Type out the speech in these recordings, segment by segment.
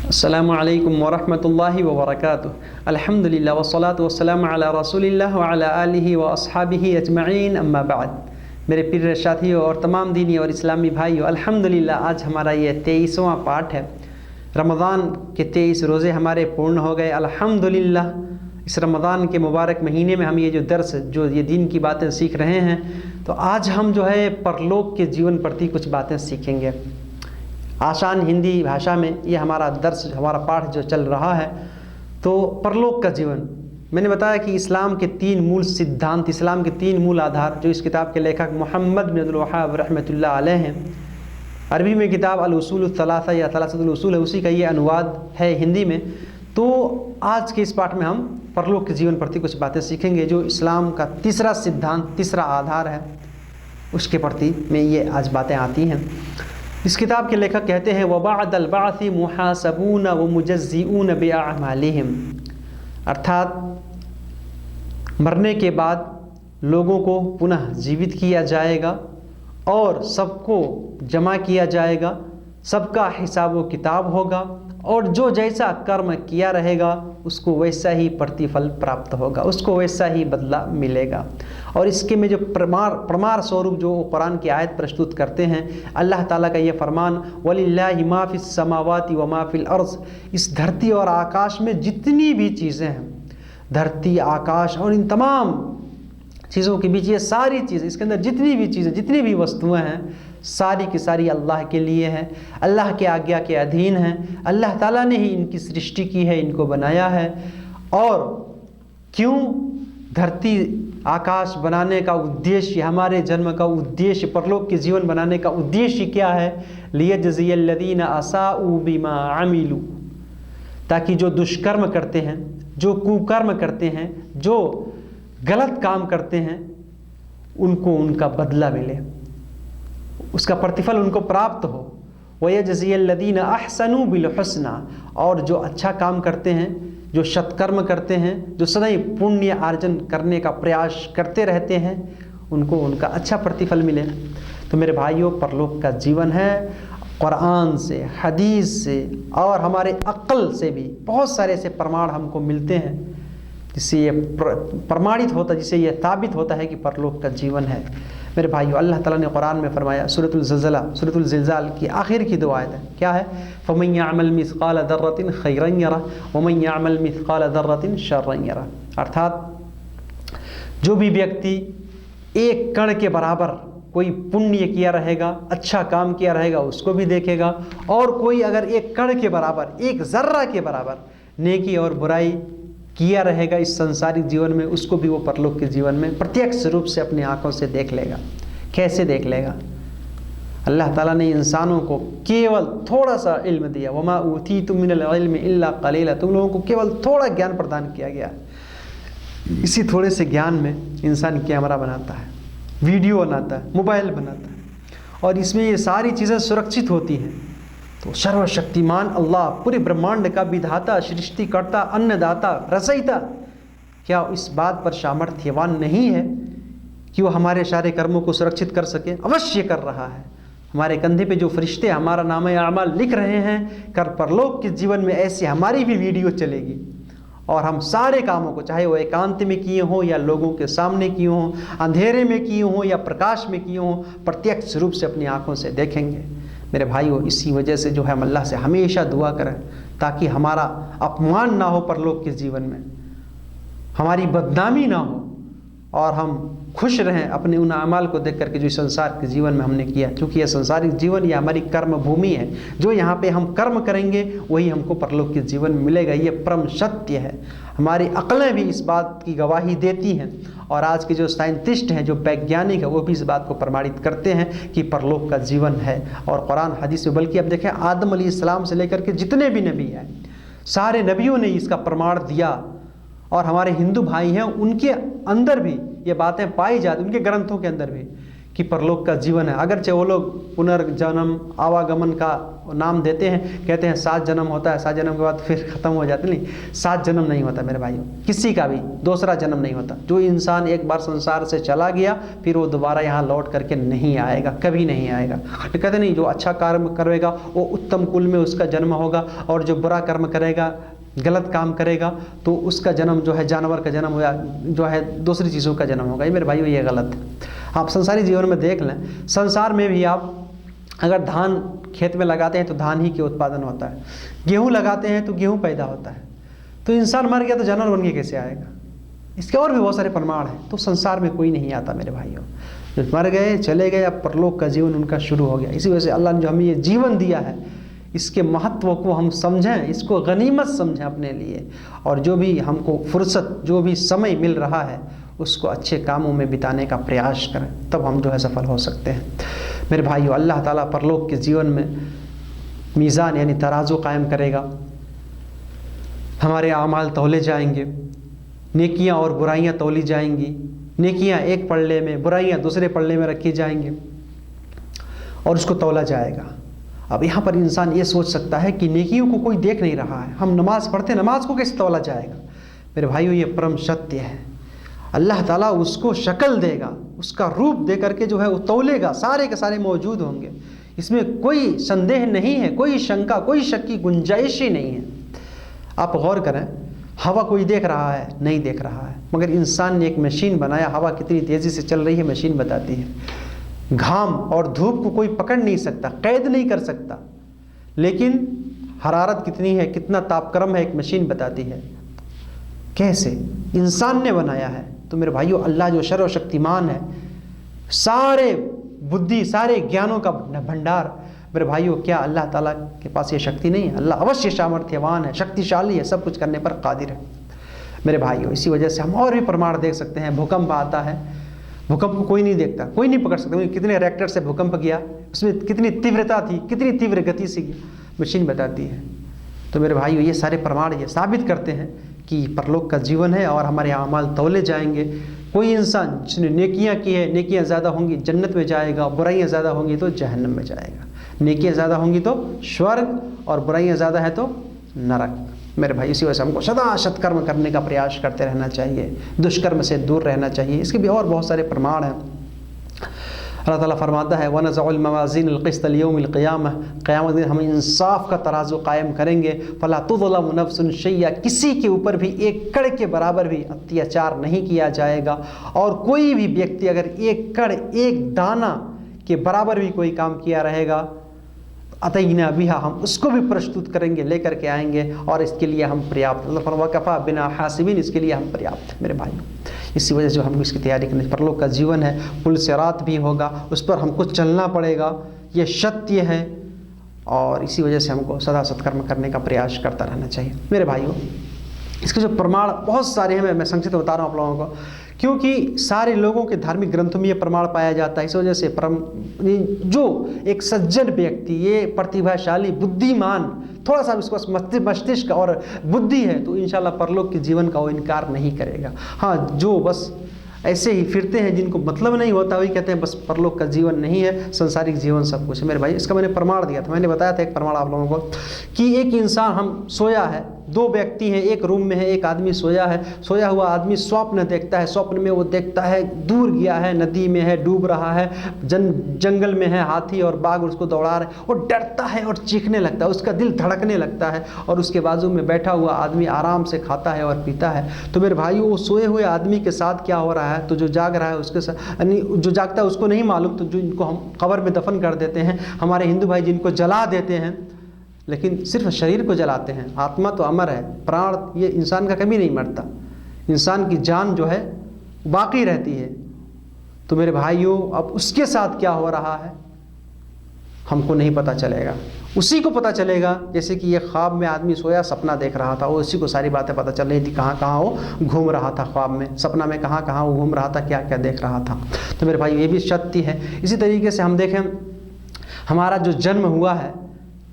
अस्सलामु अलैकुम वरहमतुल्लाहि वबरकातुहू। अल्हम्दुलिल्लाह वस्सलातु वस्सलामु अला रसूलिल्लाह व अला आलिहि व अस्हाबिहि अजमईन, अम्मा बाद। मेरे प्रिय साथियों और तमाम दीनी और इस्लामी भाइयों, अल्हम्दुलिल्लाह आज हमारा ये 23वां पाठ है। रमज़ान के 23 रोज़े हमारे पूर्ण हो गए अल्हम्दुलिल्लाह। इस रमज़ान के मुबारक महीने में हम ये जो दर्स जो ये दीन की बातें सीख रहे हैं, तो आज हम जो है परलोक के जीवन प्रति कुछ बातें सीखेंगे। आसान हिंदी भाषा में ये हमारा दर्स, हमारा पाठ जो चल रहा है, तो परलोक का जीवन। मैंने बताया कि इस्लाम के 3 मूल सिद्धांत, इस्लाम के 3 मूल आधार, जो इस किताब के लेखक मोहम्मद बिन अब्दुल वहाब रहमतुल्लाह अलैह हैं। अरबी में किताब अल-उसूल सलासा या सलासतुल उसूल है, उसी का ये अनुवाद है हिंदी में। तो आज के इस पाठ में हम परलोक के जीवन प्रति कुछ बातें सीखेंगे, जो इस्लाम का तीसरा सिद्धांत, तीसरा आधार है, उसके प्रति में ये आज बातें आती हैं। इस किताब के लेखक कहते हैं वबाअदल बाअसी मुहासबून व मुजज़्ज़िऊन बिअअमालिहिम, अर्थात मरने के बाद लोगों को पुनः जीवित किया जाएगा और सबको जमा किया जाएगा, सबका हिसाब व किताब होगा और जो जैसा कर्म किया रहेगा उसको वैसा ही प्रतिफल प्राप्त होगा, उसको वैसा ही बदला मिलेगा। और इसके में जो प्रमाण स्वरूप जो कुरान की आयत प्रस्तुत करते हैं, अल्लाह ताला का ये फरमान वलिल्लाहि मा फिस समावाति व मा फिल अर्ज़, इस धरती और आकाश में जितनी भी चीज़ें हैं, धरती आकाश और इन तमाम चीज़ों के बीच, ये सारी चीज़ें, इसके अंदर जितनी भी चीज़ें, जितनी भी वस्तुएं हैं, सारी की सारी अल्लाह के लिए हैं, अल्लाह के आज्ञा के अधीन हैं। अल्लाह ताला ने ही इनकी सृष्टि की है, इनको बनाया है। और क्यों धरती आकाश बनाने का उद्देश्य, हमारे जन्म का उद्देश्य, परलोक के जीवन बनाने का उद्देश्य क्या है? लियजज़ियल्लज़ीना असाऊ बिमा अमिलू, ताकि जो दुष्कर्म करते हैं, जो कुकर्म करते हैं, जो गलत काम करते हैं, उनको उनका बदला मिले, उसका प्रतिफल उनको प्राप्त हो। वयजज़ियल्लज़ीना अहसनू बिल हुस्ना, और जो अच्छा काम करते हैं, जो सत्कर्म करते हैं, जो सदैव पुण्य अर्जन करने का प्रयास करते रहते हैं, उनको उनका अच्छा प्रतिफल मिले। तो मेरे भाइयों, परलोक का जीवन है, कुरान से, हदीस से और हमारे अक्ल से भी बहुत सारे ऐसे प्रमाण हमको मिलते हैं, जिससे ये प्रमाणित होता, जिससे ये साबित होता है कि परलोक का जीवन है। मेरे भाइयों, अल्लाह ताला ने कुरान में फरमाया, सूरतुल ज़िलज़ाल की आखिर की 2 आयत है, क्या है? फ़मन यअमल मिस्क़ाल दर्रतिन खैरन यरह वमन यअमल मिस्क़ाल दर्रतिन शर्रन यरह, अर्थात जो भी व्यक्ति एक कण के बराबर कोई पुण्य किया रहेगा, अच्छा काम किया रहेगा, उसको भी देखेगा, और कोई अगर एक कण के बराबर, एक ज़र्रा के बराबर नेकी और बुराई किया रहेगा इस संसारिक जीवन में, उसको भी वो परलोक के जीवन में प्रत्यक्ष रूप से अपनी आंखों से देख लेगा। कैसे देख लेगा? अल्लाह ताला ने इंसानों को केवल थोड़ा सा इल्म दिया, वमा ऊतीतुम मिनल इल्मि इल्ला कलीला, तुम लोगों को केवल थोड़ा ज्ञान प्रदान किया गया। इसी थोड़े से ज्ञान में इंसान कैमरा बनाता है, वीडियो बनाता है, मोबाइल बनाता है, और इसमें ये सारी चीज़ें सुरक्षित होती हैं। तो सर्वशक्तिमान अल्लाह, पूरे ब्रह्मांड का विधाता, सृष्टिकर्ता, अन्नदाता, रचयिता, क्या इस बात पर सामर्थ्यवान नहीं है कि वो हमारे सारे कर्मों को सुरक्षित कर सके? अवश्य कर रहा है। हमारे कंधे पे जो फरिश्ते हमारा नाम आमाल लिख रहे हैं, कर परलोक के जीवन में ऐसी हमारी भी वीडियो चलेगी, और हम सारे कामों को, चाहे वो एकांत में किए हों या लोगों के सामने किए हों, अंधेरे में किए हों या प्रकाश में किए हों, प्रत्यक्ष रूप से अपनी आँखों से देखेंगे। मेरे भाइयों, इसी वजह से जो है हम अल्लाह से हमेशा दुआ करें, ताकि हमारा अपमान ना हो परलोक के जीवन में, हमारी बदनामी ना हो, और हम खुश रहें अपने उन अमाल को देख करके जो संसार के जीवन में हमने किया। क्योंकि यह संसारिक जीवन, यह हमारी कर्म भूमि है, जो यहाँ पे हम कर्म करेंगे वही हमको परलोक के जीवन में मिलेगा। ये परम सत्य है। हमारी अक्लें भी इस बात की गवाही देती हैं, और आज के जो साइंटिस्ट हैं, जो वैज्ञानिक हैं, वो भी इस बात को प्रमाणित करते हैं कि परलोक का जीवन है। और कुरान हदीस में, बल्कि अब देखें, आदम अलैहिस्सलाम से लेकर के जितने भी नबी हैं, सारे नबियों ने इसका प्रमाण दिया, और हमारे हिंदू भाई हैं, उनके अंदर भी ये बातें पाई जाती, उनके ग्रंथों के अंदर भी, कि परलोक का जीवन है। अगरचे वो लोग पुनर्जन्म आवागमन का नाम देते हैं, कहते हैं 7 जन्म होता है, 7 जन्म के बाद फिर ख़त्म हो जाते, नहीं, 7 जन्म नहीं होता मेरे भाइयों, किसी का भी दूसरा जन्म नहीं होता। जो इंसान एक बार संसार से चला गया फिर वो दोबारा यहाँ लौट करके नहीं आएगा, कभी नहीं आएगा। तो कहते नहीं, जो अच्छा कर्म करेगा वो उत्तम कुल में उसका जन्म होगा, और जो बुरा कर्म करेगा, गलत काम करेगा, तो उसका जन्म जो है जानवर का जन्म होगा, जो है दूसरी चीज़ों का जन्म होगा। ये मेरे भाइयों ये गलत है। आप संसारी जीवन में देख लें, संसार में भी आप अगर धान खेत में लगाते हैं तो धान ही के उत्पादन होता है, गेहूँ लगाते हैं तो गेहूँ पैदा होता है। तो इंसान मर गया तो जानवर बन के कैसे आएगा? इसके और भी बहुत सारे प्रमाण हैं। तो संसार में कोई नहीं आता मेरे भाइयों, जो मर गए चले गए, अब परलोक का जीवन उनका शुरू हो गया। इसी वजह से अल्लाह ने जो हमें ये जीवन दिया है, इसके महत्व को हम समझें, इसको गनीमत समझें अपने लिए, और जो भी हमको फुर्सत, जो भी समय मिल रहा है उसको अच्छे कामों में बिताने का प्रयास करें, तब हम जो है सफल हो सकते हैं। मेरे भाइयों, अल्लाह ताला परलोक के जीवन में मीज़ान यानी तराजू कायम करेगा, हमारे आमाल तौले जाएंगे, नेकियां और बुराइयां तौली जाएंगी, नेकियां एक पल्ले में, बुराइयां दूसरे पल्ले में रखी जाएंगी और उसको तौला जाएगा। अब यहाँ पर इंसान ये सोच सकता है कि नेकियों को कोई देख नहीं रहा है, हम नमाज़ पढ़ते, नमाज को कैसे तौला जाएगा? मेरे भाइयों, ये परम सत्य है। अल्लाह ताला उसको शक्ल देगा, उसका रूप दे करके जो है वो तौलेगा, सारे के सारे मौजूद होंगे, इसमें कोई संदेह नहीं है, कोई शंका, कोई शक की गुंजाइश ही नहीं है। आप गौर करें, हवा कोई देख रहा है? नहीं देख रहा है, मगर इंसान ने एक मशीन बनाया, हवा कितनी तेज़ी से चल रही है मशीन बताती है। घाम और धूप को कोई पकड़ नहीं सकता, कैद नहीं कर सकता, लेकिन हरारत कितनी है, कितना तापक्रम है, एक मशीन बताती है। कैसे? इंसान ने बनाया है। तो मेरे भाइयों, अल्लाह जो सर्वशक्तिमान है, सारे बुद्धि, सारे ज्ञानों का भंडार, मेरे भाइयों, क्या अल्लाह ताला के पास ये शक्ति नहीं है? अल्लाह अवश्य सामर्थ्यवान है, शक्तिशाली है, सब कुछ करने पर कादिर है। मेरे भाइयों, इसी वजह से हम और भी प्रमाण देख सकते हैं। भूकंप आता है, भूकंप को कोई नहीं देखता, कोई नहीं पकड़ सकता, कितने रिएक्टर से भूकंप गया, उसमें कितनी तीव्रता थी, कितनी तीव्र गति से गया, मशीन बताती है। तो मेरे भाइयों, ये सारे प्रमाण ये साबित करते हैं कि परलोक का जीवन है और हमारे अमाल तौले जाएंगे। कोई इंसान जिसने नेकियां की है, नेकियां ज़्यादा होंगी जन्नत में जाएगा, बुराइयां ज़्यादा होंगी तो जहन्नम में जाएगा। नेकियां ज़्यादा होंगी तो स्वर्ग, और बुराइयां ज़्यादा है तो नरक। मेरे भाई, इसी वजह से हमको सदा सत्कर्म करने का प्रयास करते रहना चाहिए, दुष्कर्म से दूर रहना चाहिए। इसके भी और बहुत सारे प्रमाण हैं। अल्लाह ताला फरमाता है, वनज़उल मवाज़ीन अल-क़िस्त लियौमिल क़ियामह, क़यामत दिन हम इंसाफ का तराजू कायम करेंगे। फ़ला तुज़लमु नफ़्सुन शैय्या, किसी के ऊपर भी एक कड़ के बराबर भी अत्याचार नहीं किया जाएगा। और कोई भी व्यक्ति अगर एक कड़, एक दाना के बराबर भी कोई काम किया रहेगा, अतैना बिहा, हम उसको भी प्रस्तुत करेंगे, लेकर के आएंगे, और इसके लिए हम पर्याप्त, अल्लाह फरमाता है वकफ़ा बिना हासिबीन, इसके लिए हम पर्याप्त। मेरे भाइयों, इसी वजह से हमको इसकी तैयारी करनी। परलोक का जीवन है, पुल सिरात भी होगा, उस पर हमको चलना पड़ेगा, ये सत्य है, और इसी वजह से हमको सदा सत्कर्म करने का प्रयास करता रहना चाहिए। मेरे भाइयों, इसके जो प्रमाण बहुत सारे हैं, मैं संक्षिप्त बता रहा हूँ आप लोगों को, क्योंकि सारे लोगों के धार्मिक ग्रंथों में ये प्रमाण पाया जाता है। इस वजह से जो एक सज्जन व्यक्ति, ये प्रतिभाशाली, बुद्धिमान, थोड़ा सा इसको मस्तिष्क और बुद्धि है, तो इंशाल्लाह परलोक के जीवन का वो इनकार नहीं करेगा। हाँ, जो बस ऐसे ही फिरते हैं, जिनको मतलब नहीं होता, वही कहते हैं बस परलोक का जीवन नहीं है, संसारिक जीवन सब कुछ है। मेरे भाई, इसका मैंने प्रमाण दिया था, मैंने बताया था एक प्रमाण आप लोगों को, कि एक इंसान, हम सोया है, 2 व्यक्ति हैं, एक रूम में है, एक आदमी सोया है। सोया हुआ आदमी स्वप्न देखता है, स्वप्न में वो देखता है दूर गया है, नदी में है, डूब रहा है, जंगल में है, हाथी और बाघ उसको दौड़ा रहे, वो डरता है और चीखने लगता है, उसका दिल धड़कने लगता है, और उसके बाजू में बैठा हुआ आदमी आराम से खाता है और पीता है। तो मेरे भाइयों, वो सोए हुए आदमी के साथ क्या हो रहा है, तो जो जाग रहा है उसके साथ, जो जागता है उसको नहीं मालूम, तो जो इनको हम कब्र में दफन कर देते हैं, हमारे हिंदू भाई जिनको जला देते हैं, लेकिन सिर्फ शरीर को जलाते हैं, आत्मा तो अमर है, प्राण ये इंसान का कभी नहीं मरता, इंसान की जान जो है बाकी रहती है। तो मेरे भाइयों, अब उसके साथ क्या हो रहा है हमको नहीं पता चलेगा, उसी को पता चलेगा। जैसे कि ये ख्वाब में आदमी सोया, सपना देख रहा था, वो उसी को सारी बातें पता चल रही थी, कहाँ कहाँ वो घूम रहा था ख्वाब में, सपना में कहाँ कहाँ वो घूम रहा था, क्या क्या देख रहा था। तो मेरे भाई, ये भी सत्य है। इसी तरीके से हम देखें, हमारा जो जन्म हुआ है,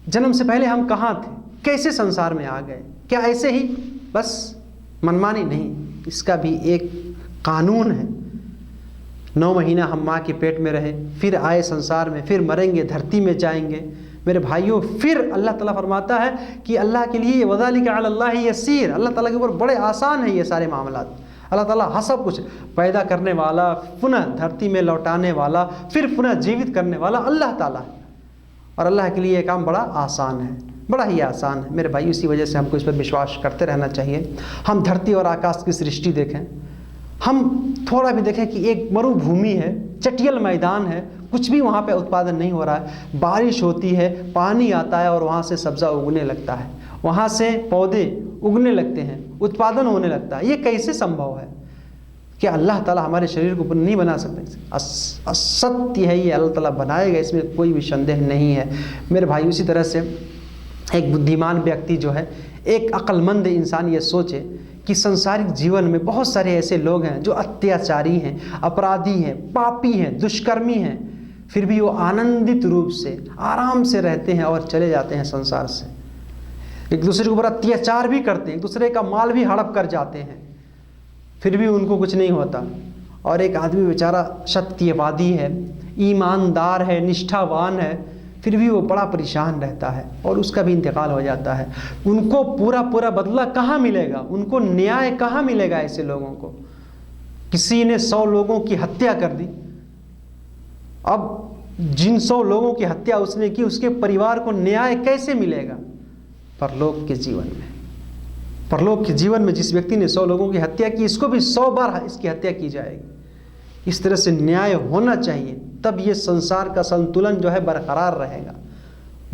जन्म से पहले हम कहाँ थे, कैसे संसार में आ गए? क्या ऐसे ही बस मनमानी? नहीं, इसका भी एक कानून है। 9 महीना हम माँ के पेट में रहे, फिर आए संसार में, फिर मरेंगे, धरती में जाएंगे। मेरे भाइयों, फिर अल्लाह ताला फरमाता है कि अल्लाह के लिए वज़ालिका अलल्लाहि यसीर, अल्लाह ताला के ऊपर बड़े आसान है ये सारे मामलात। अल्लाह ताला हर सब कुछ पैदा करने वाला, पुनः धरती में लौटाने वाला, फिर पुनः जीवित करने वाला अल्लाह ताला है, और अल्लाह के लिए ये काम बड़ा आसान है, बड़ा ही आसान है। मेरे भाई, इसी वजह से हमको इस पर विश्वास करते रहना चाहिए। हम धरती और आकाश की सृष्टि देखें, हम थोड़ा भी देखें कि एक मरुभूमि है, चटियल मैदान है, कुछ भी वहाँ पे उत्पादन नहीं हो रहा है। बारिश होती है, पानी आता है और वहाँ से सब्ज़ा उगने लगता है, वहाँ से पौधे उगने लगते हैं, उत्पादन होने लगता है। ये कैसे संभव है? क्या अल्लाह ताला हमारे शरीर को नहीं बना सकते? असत्य है ये, अल्लाह ताला बनाएगा, इसमें कोई भी संदेह नहीं है। मेरे भाई, उसी तरह से एक बुद्धिमान व्यक्ति जो है, एक अक्लमंद इंसान ये सोचे कि संसारिक जीवन में बहुत सारे ऐसे लोग हैं जो अत्याचारी हैं, अपराधी हैं, पापी हैं, दुष्कर्मी हैं, फिर भी वो आनंदित रूप से आराम से रहते हैं और चले जाते हैं संसार से। एक दूसरे के ऊपर अत्याचार भी करते हैं, एक दूसरे का माल भी हड़प कर जाते हैं, फिर भी उनको कुछ नहीं होता। और एक आदमी बेचारा सत्यवादी है, ईमानदार है, निष्ठावान है, फिर भी वो बड़ा परेशान रहता है और उसका भी इंतकाल हो जाता है। उनको पूरा पूरा बदला कहाँ मिलेगा? उनको न्याय कहाँ मिलेगा? ऐसे लोगों को किसी ने 100 लोगों की हत्या कर दी, अब जिन 100 लोगों की हत्या उसने की, उसके परिवार को न्याय कैसे मिलेगा? परलोक के जीवन में, परलोक के जीवन में जिस व्यक्ति ने 100 लोगों की हत्या की, इसको भी 100 बार इसकी हत्या की जाएगी। इस तरह से न्याय होना चाहिए, तब ये संसार का संतुलन जो है बरकरार रहेगा,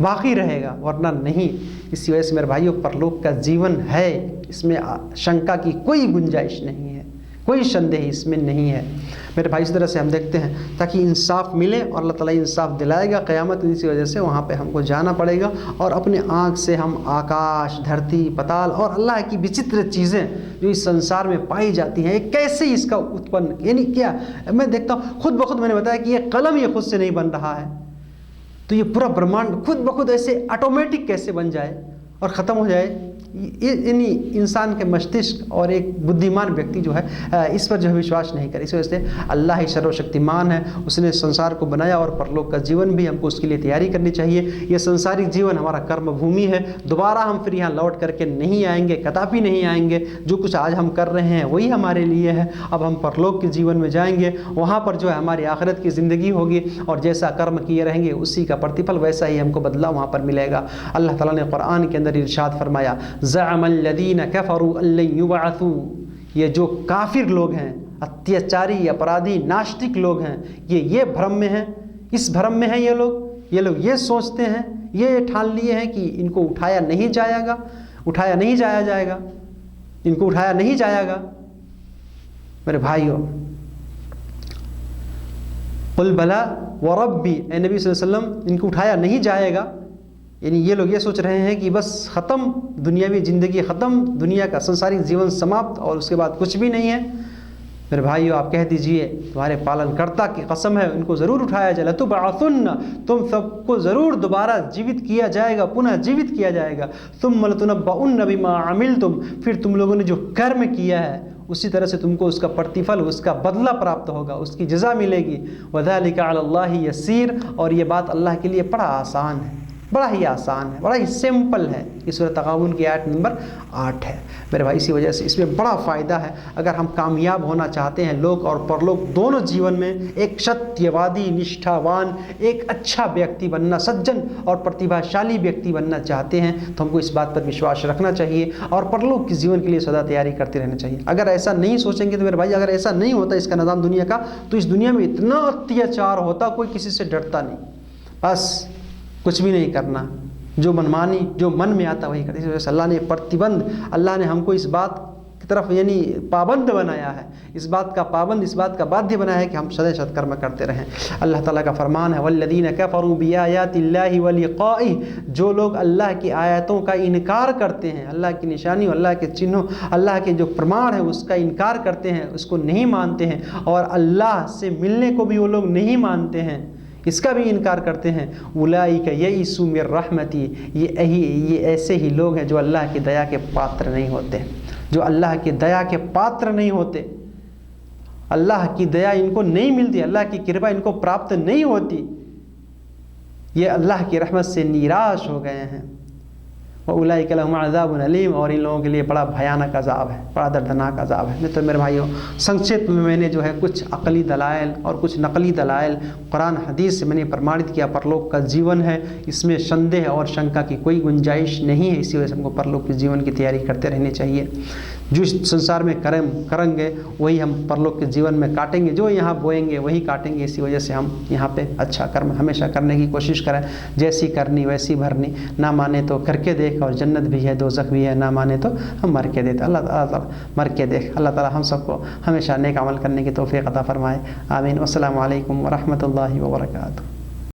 बाकी रहेगा, वरना नहीं। इसी वजह से मेरे भाइयों, परलोक का जीवन है, इसमें शंका की कोई गुंजाइश नहीं है, कोई संदेह इसमें नहीं है। मेरे भाई, इस तरह से हम देखते हैं ताकि इंसाफ मिले, और अल्लाह ताला इंसाफ दिलाएगा क़यामत। इसी वजह से वहाँ पे हमको जाना पड़ेगा और अपने आँख से हम आकाश, धरती, पताल और अल्लाह की विचित्र चीज़ें जो इस संसार में पाई जाती हैं, ये कैसे इसका उत्पन्न, यानी क्या, मैं देखता हूँ खुद ब खुद, मैंने बताया कि ये कलम ये खुद से नहीं बन रहा है, तो ये पूरा ब्रह्मांड खुद ब खुद ऐसे ऑटोमेटिक कैसे बन जाए और ख़त्म हो जाए? यानी इंसान के मस्तिष्क और एक बुद्धिमान व्यक्ति जो है इस पर जो है विश्वास नहीं करे। इस वजह से अल्लाह ही सर्वशक्तिमान है, उसने संसार को बनाया और परलोक का जीवन भी हमको उसके लिए तैयारी करनी चाहिए। ये संसारिक जीवन हमारा कर्म भूमि है, दोबारा हम फिर यहाँ लौट करके नहीं आएंगे, कदापि नहीं आएंगे। जो कुछ आज हम कर रहे हैं वही हमारे लिए है। अब हम परलोक के जीवन में जाएंगे, वहाँ पर जो है हमारी आखिरत की ज़िंदगी होगी, और जैसा कर्म किए रहेंगे उसी का प्रतिफल वैसा ही हमको बदला वहाँ पर मिलेगा। अल्लाह ताला ने कुरान के अंदर इरशाद फरमाया, ज़अमल्लज़ीना कफ़रू अल्लन युबअसू, ये जो काफिर लोग हैं, अत्याचारी, अपराधी, नास्तिक लोग हैं, ये भ्रम में हैं, इस भ्रम में हैं ये लोग ये सोचते हैं, ये ठान लिए हैं कि इनको उठाया नहीं जाएगा, उठाया नहीं जाया जाएगा, इनको उठाया नहीं जाएगा। मेरे भाइयों, कुल बला व रब्बी, ए नबी सल्लल्लाहु अलैहि वसल्लम, इनको उठाया नहीं जाएगा। यानी ये लोग ये सोच रहे हैं कि बस ख़त्म, दुनियावी ज़िंदगी ख़त्म, दुनिया का संसारिक जीवन समाप्त, और उसके बाद कुछ भी नहीं है। मेरे भाइयों, आप कह दीजिए, तुम्हारे पालनकर्ता की कसम है, उनको ज़रूर उठाया जाएगा। लतुबअसुन्न, तुम सबको ज़रूर दोबारा जीवित किया जाएगा, पुनः जीवित किया जाएगा। तुम्मा लतुनब्बउन्न बिमा अमिलतुम, फिर तुम लोगों ने जो कर्म किया है उसी तरह से तुमको उसका प्रतिफल, उसका बदला प्राप्त होगा, उसकी जज़ा मिलेगी। वज़ालिका अलल्लाहि यसीर, और ये बात अल्लाह के लिए बड़ा आसान है, बड़ा ही आसान है, बड़ा ही सिंपल है। ये सूरह तगाबुन की आयत नंबर 8 है। मेरे भाई, इसी वजह से इसमें बड़ा फ़ायदा है। अगर हम कामयाब होना चाहते हैं, लोक और परलोक दोनों जीवन में, एक सत्यवादी, निष्ठावान, एक अच्छा व्यक्ति बनना, सज्जन और प्रतिभाशाली व्यक्ति बनना चाहते हैं, तो हमको इस बात पर विश्वास रखना चाहिए और परलोक के जीवन के लिए सदा तैयारी करते रहना चाहिए। अगर ऐसा नहीं सोचेंगे तो मेरे भाई, अगर ऐसा नहीं होता इसका निज़ाम दुनिया का, तो इस दुनिया में इतना अत्याचार होता, कोई किसी से डरता नहीं, बस कुछ भी नहीं करना, जो मनमानी, जो मन में आता वही करते। इस वजह से अल्लाह ने प्रतिबंध, अल्लाह ने हमको इस बात की तरफ यानी पाबंद बनाया है, इस बात का पाबंद, इस बात का बाध्य बनाया है कि हम सदा सत्कर्म करते रहें। अल्लाह ताला का फरमान है, वल्लज़ीना कफ़रू बिआयातिल्लाहि व लिक़ाइहि, जो लोग अल्लाह की आयतों का इनकार करते हैं, अल्लाह की निशानी, अल्लाह के चिन्हों, अल्लाह के जो प्रमाण है उसका इनकार करते हैं, उसको नहीं मानते हैं, और अल्लाह से मिलने को भी वो लोग नहीं मानते हैं, इसका भी इनकार करते हैं। उलाइका यइसू मिर रहमती, ये ऐसे ही लोग हैं जो अल्लाह की दया के पात्र नहीं होते, जो अल्लाह की दया के पात्र नहीं होते। अल्लाह की दया इनको नहीं मिलती, अल्लाह की कृपा इनको प्राप्त नहीं होती, ये अल्लाह की रहमत से निराश हो गए हैं। व उलाइक लहुम अज़ाबुन अलीम, और इन लोगों के लिए बड़ा भयानक अज़ाब है, बड़ा दर्दनाक अज़ाब है। तो मेरे भाइयों, संक्षिप्त में मैंने जो है कुछ अक़ली दलाइल और कुछ नकली दलाइल कुरान हदीस से मैंने प्रमाणित किया परलोक का जीवन है, इसमें संदेह और शंका की कोई गुंजाइश नहीं है। इसी वजह से हमको परलोक के जीवन की तैयारी करते रहनी चाहिए। जो इस संसार में करेंगे वही हम परलोक के जीवन में काटेंगे, जो यहाँ बोएंगे वही काटेंगे। इसी वजह से हम यहाँ पे अच्छा कर्म हमेशा करने की कोशिश करें, जैसी करनी वैसी भरनी, ना माने तो करके देख, और जन्नत भी है दोज़ख भी है, ना माने तो हम मर के देते। अल्लाह ताला मर के देख। अल्लाह ताला हम सबको हमेशा नेक अमल करने की तौफीक अता फरमाए। आमीन। अस्सलामु अलैकुम व रहमतुल्लाहि व बरकातुहू।